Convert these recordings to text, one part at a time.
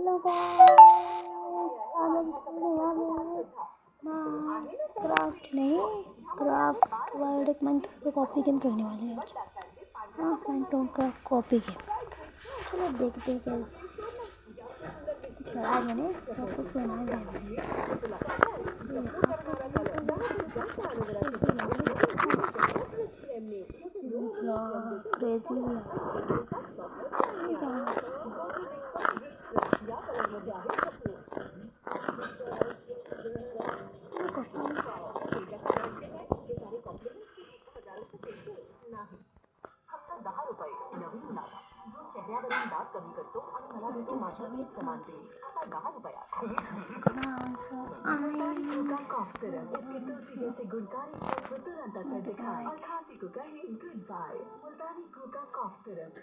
Hello guys, आज हम करने वाले क्राफ्ट नहीं क्राफ्ट वर्ड एक माइनक्राफ्ट का कॉपी गेम करने वाले हैं आज। हाँ, माइनक्राफ्ट का कॉपी गेम। चलो देखते हैं कैसे चला। मैंने सब कुछ बनाया क्रेजी चेहऱ्यावरून दात कमी करतो आणि मला देतो माझ्या एक समान देईल आता 10 रुपयात जैसे गुणकारी और तुरंत असर दिखाए और खांसी को कहे गुड बाय मुल्तानी कूका कॉफ सिरप।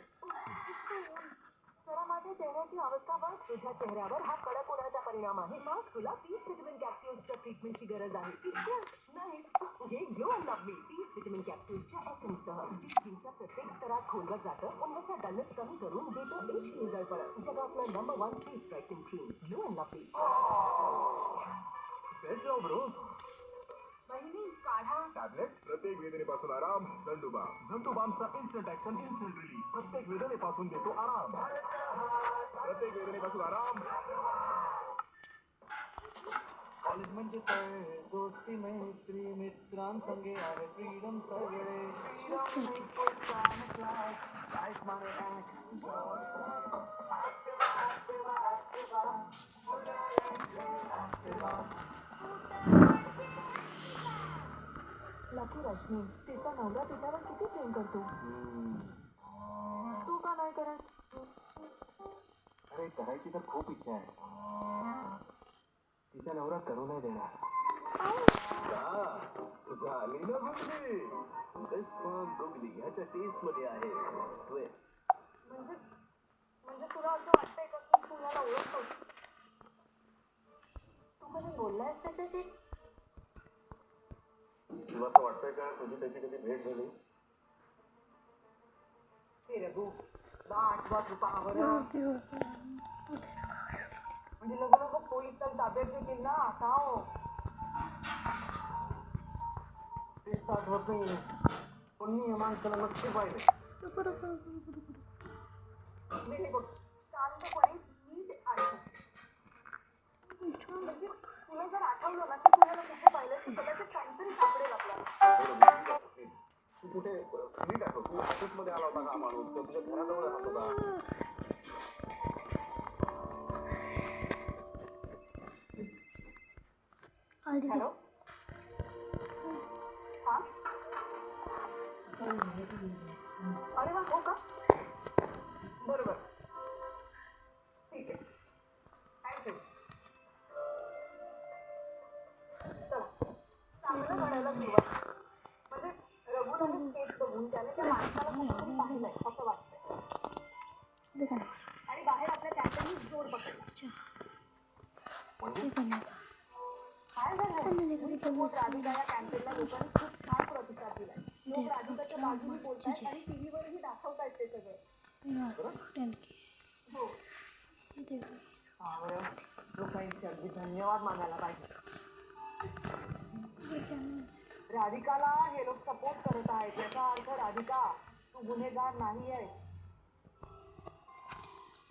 जरा माझ्या चेहऱ्याची अवस्था बघ, तुझ्या चेहऱ्यावर हा कडक होण्याचा परिणाम आहे। मग तुला 30 व्हिटॅमिन कॅप्सूल्सच्या ट्रीटमेंटची गरज आहे। इतक्या नाही, हे ग्लो अँड लव्हली 30 व्हिटॅमिन कॅप्सूल्सच्या एसेन्ससह स्किनच्या प्रत्येक स्तरात खोलवर जातं, उन्हाचा डलनेस कमी करून देतं एक रिझल्ट परत। जगातलं number 1 face brightening cream glow and lovely. Best जाओ ब्रो। बहिणी काढा टॅबलेट प्रत्येक वेदनेपासून आराम। झंडूबामचा इन्स्टंट ऍक्शन, इन्स्टंट रिलीफ प्रत्येक वेदनेपासून देतो आराम। प्रत्येक वेदनेपासून आराम। कॉलेज म्हणजे काय, दोस्ती मैत्री मित्रांसंगे आहे फ्रीडम सगळे। लकी रश्मी, तिचा नवरा तिच्यावर किती प्रेम करतो, तू का नाही करत? अरे करायची तर खूप इच्छा आहे, तिचा नवरा करू नाही देणार। झाली ना गुगली, गुगली ह्याच्या टेस्ट मध्ये आहे ट्विस्ट। म्हणजे तुला असं वाटतंय का की तू याला ओळखतोस? तू कधी बोललायस त्याच्याशी? तुला असं वाटतंय का तुझी त्याची कधी भेट झाली? रघु 10 रुपयावर म्हणजे लग्न पोलीस तर ताब्यात घेतील ना आता हो। तेच आठवत नाही, पण मी या माणसाला नक्की पाहिले। शांतपणे नीट ऐक, म्हणजे तुला जर आठवलं ना की तुला कुठे पाहिलं तर कदाचित काहीतरी सापडेल आपल्याला। तू कुठे नीट आठव, तू ऑफिस मध्ये आला होता का माणूस, तो तुझ्या घराजवळ राहत होता? हॅलो, हा, अरे वा, हो का, बरोबर, ठीक आहे, थँक्यू। चला, चांगलं म्हणायला सुरुवात, म्हणजे रघुराने केस बघून त्याने त्या माणसाला कुठून पाहिलंय असं वाटतंय आणि बाहेर आपल्या कॅम्पेननी जोड पकडला। काय झालं? राधिका या कॅम्पेनला लोकांनी खूप छान प्रतिसाद दिलाय। लोक राधिकाच्या बाजूने बोलतायत आणि टीव्हीवरही दाखवतायत ते सगळं। हो, लोकांचे अगदी धन्यवाद मानायला पाहिजे। राधिकाला हे लोक सपोर्ट करत आहेत, याचा अर्थ राधिका तू गुन्हेगार नाही आहे,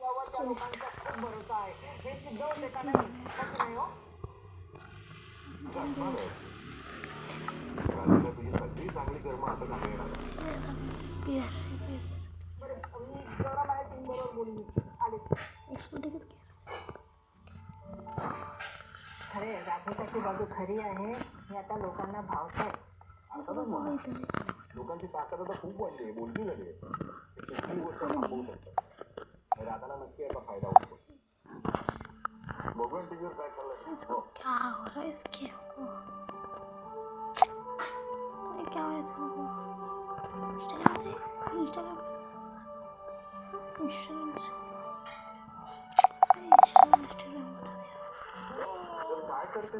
यावर त्या लोकांचा खूप भरोसा आहे। हे सिद्ध होते का नाही? कसं नाही हो? राधिका तुझी सगळी चांगली कर्म आता घालून येणार। बरं, मी जरा माझ्या टीम बरोबर बोलली आले। खरे राधिकाची बाजू खरी आहे हे आता लोकांना भावत आहे। लोकांची ताकद आता खूप वाढली आहे, बोलकी झाली आहे, कुठली गोष्ट थांबवू शकतात। राधाला नक्की याचा फायदा होतो। बघून टीव्हीवर काय चाललंय। क्या हो रहा है इसके को? क्या हो रहा है इसको? इंस्टाग्राम काय करते?